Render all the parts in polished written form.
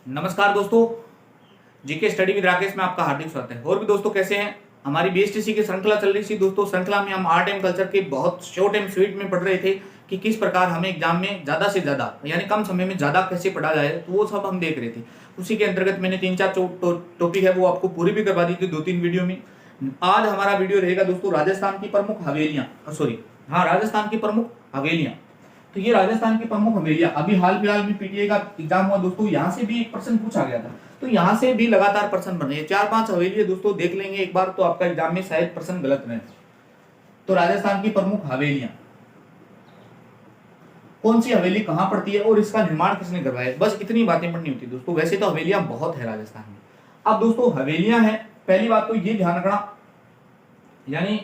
नमस्कार दोस्तों, GK study with Rakesh में आपका हार्दिक स्वागत है। और भी दोस्तों कैसे हैं? हमारी बीएसटीसी की श्रृंखला चल रही थी दोस्तों। श्रृंखला में हम आर्ट एंड कल्चर के बहुत शॉर्ट एंड स्वीट में पढ़ रहे थे कि किस प्रकार हमें एग्जाम में ज्यादा से ज्यादा यानी कम समय में ज्यादा कैसे पढ़ा जाए, तो वो सब हम देख रहे थे। उसी के अंतर्गत मैंने 3-4 टॉपिक है वो आपको पूरी भी करवा दी थी 2-3 वीडियो में। आज हमारा वीडियो रहेगा दोस्तों राजस्थान की प्रमुख हवेलियां, राजस्थान की प्रमुख हवेलियां। तो ये राजस्थान की प्रमुख हवेलियां अभी हाल फिलहाल में पीटीए का एग्जाम हुआ दोस्तों, यहाँ से भी एक प्रश्न पूछा गया था। तो यहाँ से भी लगातार प्रश्न बन रहे हैं। 4-5 हवेली दोस्तों देख लेंगे एक बार, तो आपका एग्जाम में शायद प्रश्न गलत रहे। तो राजस्थान की प्रमुख हवेलियां कौन सी हवेली कहां पड़ती है और इसका निर्माण किसने करवाया, बस इतनी बातें पढ़नी होती है दोस्तों। वैसे तो हवेलियां बहुत है राजस्थान में। अब दोस्तों हवेलियां हैं, पहली बात तो ये ध्यान रखना, यानी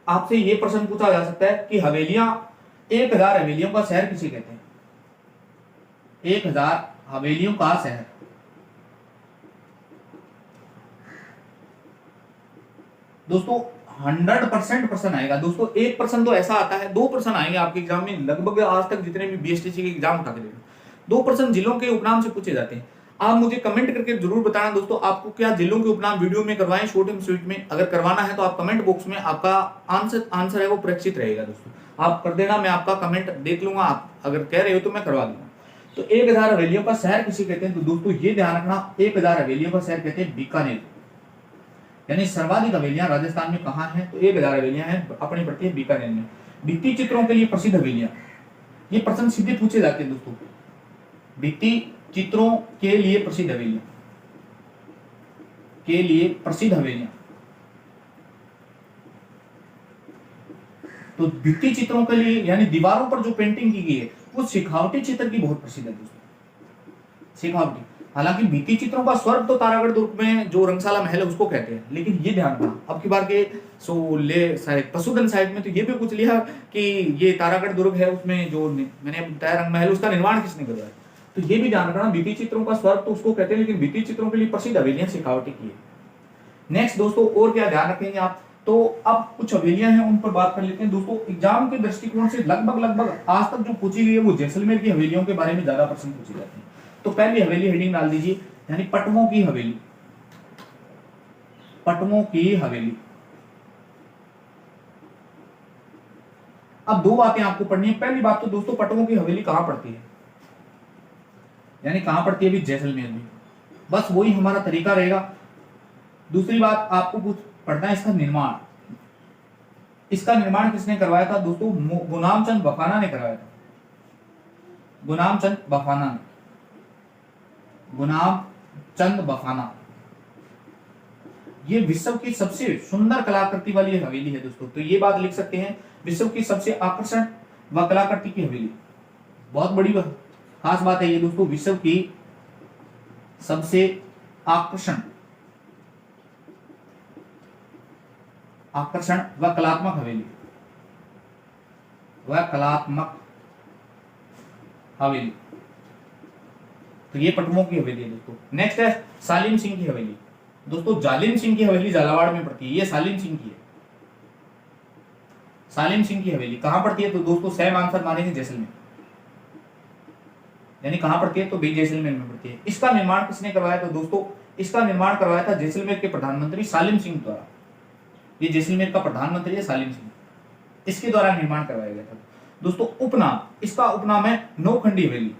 आपसे ये प्रश्न पूछा जा सकता है कि हवेलियां 1000 हवेलियों का शहर किसे कहते हैं? 1000 हवेलियों का शहर। दोस्तों 100% प्रश्न आएगा दोस्तों। एक प्रश्न तो ऐसा आता है, 2 प्रश्न आएंगे आपके एग्जाम में। लगभग आज तक जितने भी बीएसटीसी के एग्जाम उठा के देखो, 2 प्रश्न जिलों के उपनाम से पूछे जाते हैं। आप मुझे कमेंट करके जरूर बताना दोस्तों, आपको क्या जिलों के उपनाम वीडियो में करवाएं शॉर्ट एंड स्वीट में। अगर करवाना है तो आप कमेंट बॉक्स में आपका आंसर है वो सुरक्षित रहेगा दोस्तों, आप कर देना। मैं आपका कमेंट देख लूंगा, आप अगर कह रहे हो तो मैं करवा दूंगा। तो 1000 हवेलियों का शहर किसे कहते हैं? तो दोस्तों ये ध्यान रखना, 1000 हवेलियों का शहर कहते हैं बीकानेर। यानी सर्वाधिक हवेलियां राजस्थान में कहां हैं? तो 1000 हवेलियां हैं, अपनी पड़ती है बीकानेर में। भित्ति चित्रों के लिए प्रसिद्ध हवेलियां, ये प्रश्न सीधे पूछे जाते हैं दोस्तों। भित्ति चित्रों के लिए प्रसिद्ध हवेलियां, के लिए प्रसिद्ध हवेलियां। तो भित्ति चित्रों के लिए यानी दीवारों पर जो पेंटिंग की गई है वो सिखावटी चित्र की बहुत प्रसिद्ध है दोस्तों। सिखावटी, हालांकि भित्ति चित्रों का स्वर्ग तो तारागढ़ दुर्ग में जो रंगशाला महल है उसको कहते हैं, लेकिन ये ध्यान रखना अब की बार के पशुधन साइड में तो ये भी पूछ लिया कि ये तारागढ़ दुर्ग है, उसमें जो मैंने बताया रंग महल, उसका निर्माण किसने करवाया। तो ये भी ध्यान रखना, भित्ति चित्रों का स्वर्ग तो उसको कहते हैं, लेकिन भित्ति चित्रों के लिए प्रसिद्ध हवेलियां सिखावटी की है। नेक्स्ट दोस्तों और क्या ध्यान रखेंगे आप, तो अब कुछ हवेलियां हैं उन पर बात कर लेते हैं दोस्तों। एग्जाम के दृष्टिकोण से लगभग आज तक जो पूछी गई है वो जैसलमेर की हवेलियों के बारे में ज्यादा प्रश्न पूछे जाते हैं। तो पहली हवेली हेडिंग डाल दीजिए, यानी पटवों की हवेली। पटवों की हवेली। अब 2 बातें आपको पढ़नी है। पहली बात तो दोस्तों पटवों की हवेली कहां पड़ती है, यानी कहां पड़ती है? भी जैसलमेर में, बस वही हमारा तरीका रहेगा। दूसरी बात आपको पढ़ना है इसका निर्माण। इसका निर्माण किसने करवाया था दोस्तों? गुलाम चंद बफाना ने करवाया था। गुलाम चंद बफाना ने, गुलाम चंद बफाना। ये विश्व की सबसे सुंदर कलाकृति वाली हवेली है दोस्तों। तो ये बात लिख सकते हैं, विश्व की सबसे आकर्षण व कलाकृति की हवेली। बहुत बड़ी खास बात है ये दोस्तों, विश्व की सबसे आकर्षण व कलात्मक हवेली, तो ये पटवों की हवेली है दोस्तों। नेक्स्ट है सालिम सिंह की हवेली। दोस्तों जालिम सिंह की हवेली झालावाड़ में पड़ती है, ये सालिम सिंह की है। सालिम सिंह की हवेली कहां पड़ती है? तो दोस्तों सेम आंसर मानेंगे जैसलमेर, यानी कहां पड़ती है? तो भी जैसलमेर में पड़ती है। इसका निर्माण किसने करवाया? तो दोस्तों इसका निर्माण करवाया था जैसलमेर के प्रधानमंत्री सालिम सिंह द्वारा। ये जैसलमेर का प्रधानमंत्री है सालिम सिंह, इसके द्वारा निर्माण करवाया गया था दोस्तों। उपनाम, इसका उपनाम है नौखंडी हवेली।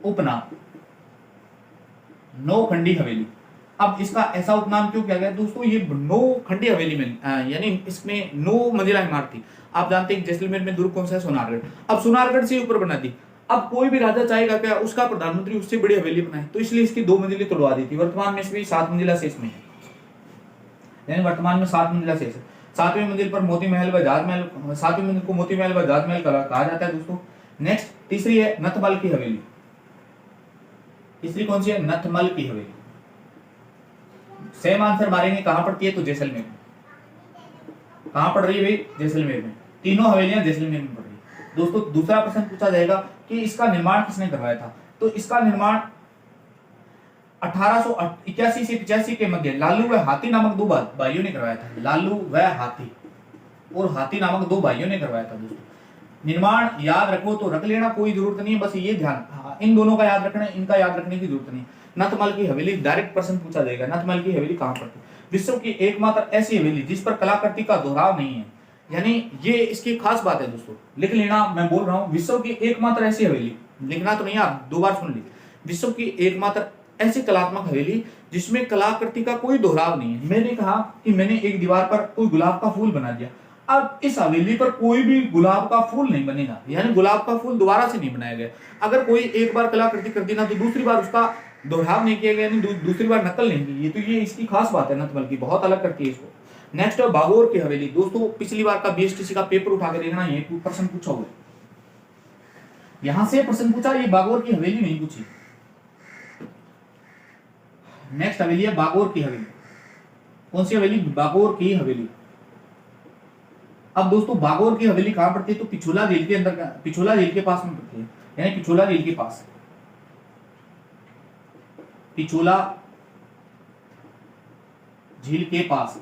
उपनाम नौखंडी हवेली। अब इसका ऐसा उपनाम क्यों किया गया दोस्तों? ये नौखंडी हवेली में यानी इसमें 9 मंजिला इमारत थी। आप जानते हैं जैसलमेर में दुर्ग कौन सा है? सोनारगढ़। अब सोनारगढ़ से ऊपर बना दी। अब कोई भी राजा चाहेगा क्या उसका प्रधानमंत्री उससे बड़ी हवेली बनाए, तो इसलिए इसकी 2 मंजिलें तोड़वा दी थी। वर्तमान में इसमें 7 मंजिला शेष में है, यानी वर्तमान में 7 मंजिला शेष है। 7वीं मंजिल पर मोती महल व जहाज महल, 7वीं मंजिल को मोती महल व जहाज महल कहा जाता है दोस्तों। नेक्स्ट तीसरी है नथमल की हवेली। तीसरी कौन सी है? नथमल की हवेली। सेम आंसर मारेंगे, कहां पड़ती है? तो जैसलमेर में। कहां पड़ रही है भाई? जैसलमेर में। तीनों हवेलियां जैसलमेर में पड़ रही है दोस्तों। दूसरा प्रश्न पूछा जाएगा कि इसका निर्माण किसने करवाया था? तो इसका निर्माण 1881 से 85 के मध्य लालू व हाथी नामक 2 भाइयों ने करवाया था। लालू व हाथी और हाथी नामक 2 भाइयों ने करवाया था दोस्तों। निर्माण याद रखो तो रख लेना, कोई जरूरत नहीं है, बस ये ध्यान इन दोनों का याद रखना, इनका याद रखने की जरूरत नहीं। नथमल की हवेली डायरेक्ट प्रश्न पूछा जाएगा, नथमल की हवेली कहां पर थी? विश्व की एकमात्र ऐसी हवेली जिस पर कलाकृति का दोहराव नहीं है, यानी ये इसकी खास बात है दोस्तों, लिख लेना। मैं बोल रहा हूं विश्व की एकमात्र ऐसी हवेली, लिखना तो नहीं, आप दो बार सुन ली। विश्व की एकमात्र ऐसी कलात्मक हवेली जिसमें कलाकृति का कोई दोहराव नहीं है। मैंने कहा कि मैंने एक दीवार पर कोई गुलाब का फूल बना दिया, अब इस हवेली पर कोई भी गुलाब का फूल नहीं बनेगा, यानी गुलाब का फूल दोबारा से नहीं बनाया गया। अगर कोई एक बार कलाकृति कर दी ना तो दूसरी बार उसका दोहराव नहीं किया गया, यानी दूसरी बार नकल नहीं की। ये तो ये इसकी खास बात है नथमल की, बहुत अलग करती है इसको। नेक्स्ट है बागोर की हवेली। दोस्तों पिछली बार का बीएसटीसी का पेपर उठा कर देखना, ये प्रश्न पूछा हुआ है, यहां से प्रश्न पूछा, ये बागोर की हवेली नहीं पूछी। नेक्स्ट हवेली है बागोर की हवेली। कौन सी हवेली? बागोर की हवेली। अब दोस्तों बागोर की हवेली कहां पड़ती है? तो पिछोला झील के अंदर, पिछोला झील के पास में पड़ती है, यानी पिछोला झील के पास, पिछोला झील के पास।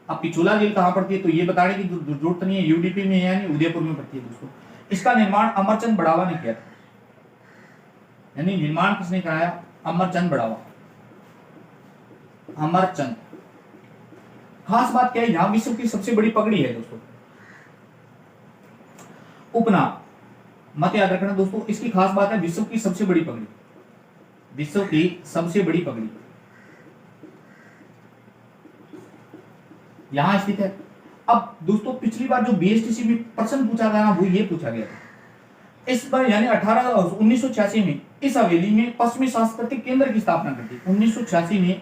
अब पिछोला झील कहां पड़ती है तो ये बताने की जरूरत नहीं है, यूडीपी में है यानी उदयपुर में पड़ती है दोस्तों। इसका निर्माण अमरचंद बढ़ावा ने किया था, यानी निर्माण किसने कराया? अमरचंद बढ़ावा, अमरचंद। खास बात क्या है, यहां विश्व की सबसे बड़ी पगड़ी है दोस्तों, उपनाम मत याद रखना दोस्तों। इसकी खास बात है विश्व की सबसे बड़ी पगड़ी, विश्व की सबसे बड़ी पगड़ी यहां स्थित है। अब दोस्तों पिछली बार जो बीएसटीसी में प्रश्न पूछा गया ना वो ये पूछा गया था, इस बार यानी 1986 में इस हवेली में पश्चिमी सांस्कृतिक केंद्र की स्थापना कर दी। 1986 में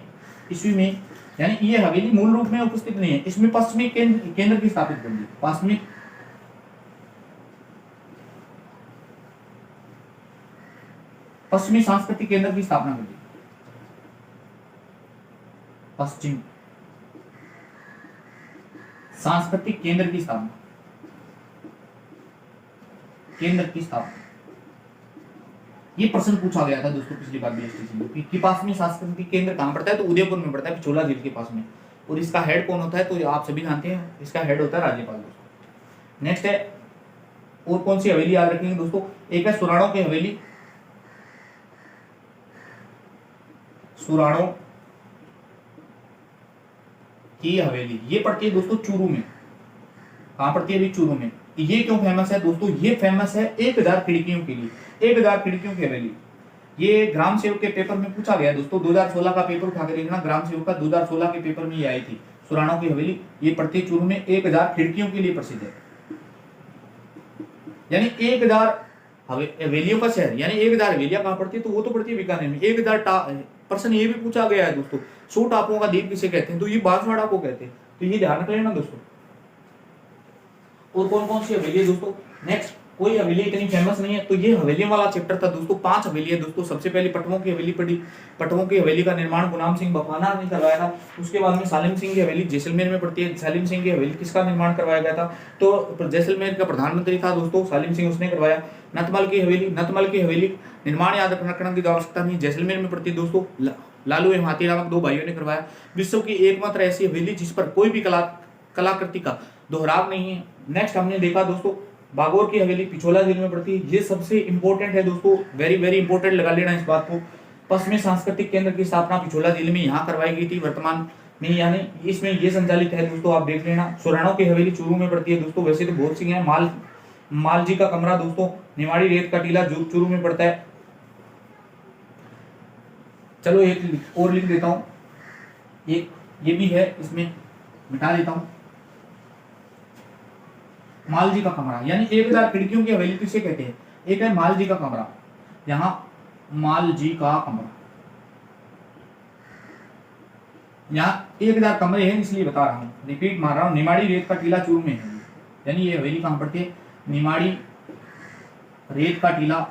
ईस्वी में, यानी ये हवेली मूल रूप में उपस्थित नहीं है, इसमें पश्चिमी केंद्र की स्थापित कर दी, पश्चिमी सांस्कृतिक केंद्र की स्थापना कर दी, पश्चिम सांस्कृतिक केंद्र की स्थापना, केंद्र की स्थापना। ये प्रश्न पूछा गया था दोस्तों पिछली बार बीएसटीसी में कि पश्चिमी सांस्कृतिक केंद्र कहां पड़ता है? तो उदयपुर में पड़ता है, पिछोला झील के पास में। और इसका हेड कौन होता है? तो आप सभी जानते हैं, इसका हेड होता है राज्यपाल दोस्तों। नेक्स्ट है, और कौन सी हवेली याद रखेंगे दोस्तों? एक है सुराणों की हवेली, सुराणों की हवेली, ये पड़ती है दोस्तों चूरू में। कहां पड़ती है? अभी चूरू में। ये क्यों फेमस है दोस्तों? ये फेमस है 1000 खिड़कियों के लिए, 1000 खिड़कियों की हवेली। ये ग्राम सेवक के पेपर में पूछा गया दोस्तों, 2016 का पेपर उठा कर देखना, ग्राम सेवक का 2016 के पेपर में ये आई थी। सुराणों की हवेली ये पड़ती है चूरू में, 1000 खिड़कियों के लिए प्रसिद्ध है, यानी 1000 हवेलियों का शहर, यानी 1000 हवेलियां कहां पड़ती है? तो वो तो पड़ती है बीकानेर में। 1000 प्रश्न ये भी पूछा गया है दोस्तों, 100 टापुओं का द्वीप किसे कहते हैं? तो ये बांसवाड़ा को कहते हैं, तो ये ध्यान रख लेना दोस्तों। और कौन कौन सी हवेली है दोस्तों? नेक्स्ट, कोई हवेली इतनी फेमस नहीं है, तो ये हवेलियों वाला चैप्टर था दोस्तों। 5 हवेली है दोस्तों। सबसे पहले पटवों की हवेली पड़ी, पटवों की हवेली का निर्माण गुलाम सिंह बफाना ने करवाया था। उसके बाद में सालिम सिंह की हवेली जैसलमेर में पड़ती है, सालिम सिंह की हवेली किसका निर्माण करवाया गया था? तो जैसलमेर का प्रधानमंत्री था दोस्तों सालिम सिंह, उसने करवाया। नथमल की हवेली, नथमल की हवेली निर्माण याद रखने की आवश्यकता नहीं, जैसलमेर में पड़ती है दोस्तों, लालू एवं हाथी नामक 2 भाइयों ने करवाया। विश्व की एकमात्र ऐसी हवेली जिस पर कोई भी कलाकृति का दोहराव नहीं है। नेक्स्ट हमने देखा दोस्तों बागोर की हवेली पिछोला झील में पड़ती है, ये सबसे इंपॉर्टेंट है दोस्तों, वेरी वेरी इंपॉर्टेंट लगा लेना इस बात को। पश्चिमी सांस्कृतिक केंद्र की स्थापना पिछोला झील में यहाँ करवाई गई थी वर्तमान में, यानी इसमें ये संचालित है दोस्तों, आप देख लेना। सुराणों की हवेली चूरू में पड़ती है दोस्तों, वैसे तो बहुत सी है। मालजी का कमरा दोस्तों निवाड़ी रेत का टीला चूरू में पड़ता है। चलो एक और लिख देता हूं, एक ये भी है, इसमें मिटा देता हूं। मालजी का कमरा, यानी 1000 खिड़कियों की हवेली किसे कहते हैं? एक है मालजी का कमरा, यहां मालजी का कमरा, यहाँ 1000 कमरे हैं इसलिए बता रहा हूँ, रिपीट मार रहा हूँ। निमाड़ी रेत का टीला चूरू में है, यानी ये हवेली कहां पड़ती है? निमाड़ी रेत का टीला,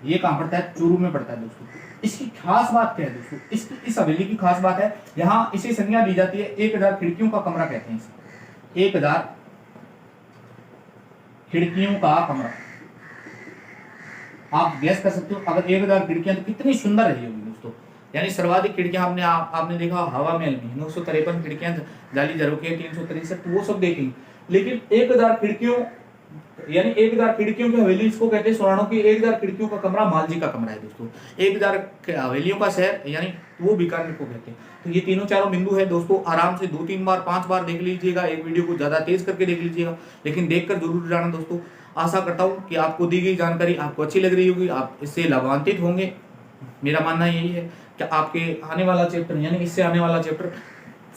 ये कहां पड़ता है? चूरू में पड़ता है दोस्तों। इसकी खास बात क्या है दोस्तों? इस हवेली की खास बात है, यहाँ इसे संज्ञा दी जाती है 1000 खिड़कियों का कमरा कहते हैं इसे, 1000 खिड़कियों का कमरा। आप गैस कर सकते हो, अगर 1000 खिड़कियां तो कितनी सुंदर रही होगी दोस्तों, यानी सर्वाधिक खिड़कियां आपने देखा हवा महल में 953 खिड़कियां, जाली झरोखे 363, वो सब देखेंगे। लेकिन 1000 खिड़कियों यानी 1000 खिड़कियों की हवेली इसको कहते हैं। सोनानो की 1000 खिड़कियों का कमरा मालजी का कमरा है दोस्तों। 1000 हवेलियों का शहर यानी वो बीकानेर को कहते हैं। तो ये तीनों चारों बिंदु है दोस्तों, आराम से 2-3 बार 5 बार देख लीजिएगा। एक वीडियो को ज्यादा तेज करके देख लीजिएगा, लेकिन देखकर जरूर जाना दोस्तों। आशा करता हूँ कि आपको दी गई जानकारी आपको अच्छी लग रही होगी, आप इससे लाभान्वित होंगे। मेरा मानना यही है कि आपके आने वाला चैप्टर यानी इससे आने वाला चैप्टर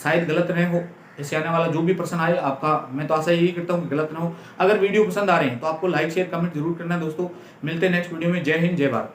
शायद गलत न हो। इससे आने वाला जो भी प्रश्न आए आपका, मैं तो आशा यही करता हूँ कि गलत ना हो। अगर वीडियो पसंद आ रहे हैं तो आपको लाइक शेयर कमेंट जरूर करना है दोस्तों। मिलते हैं नेक्स्ट वीडियो में। जय हिंद, जय भारत।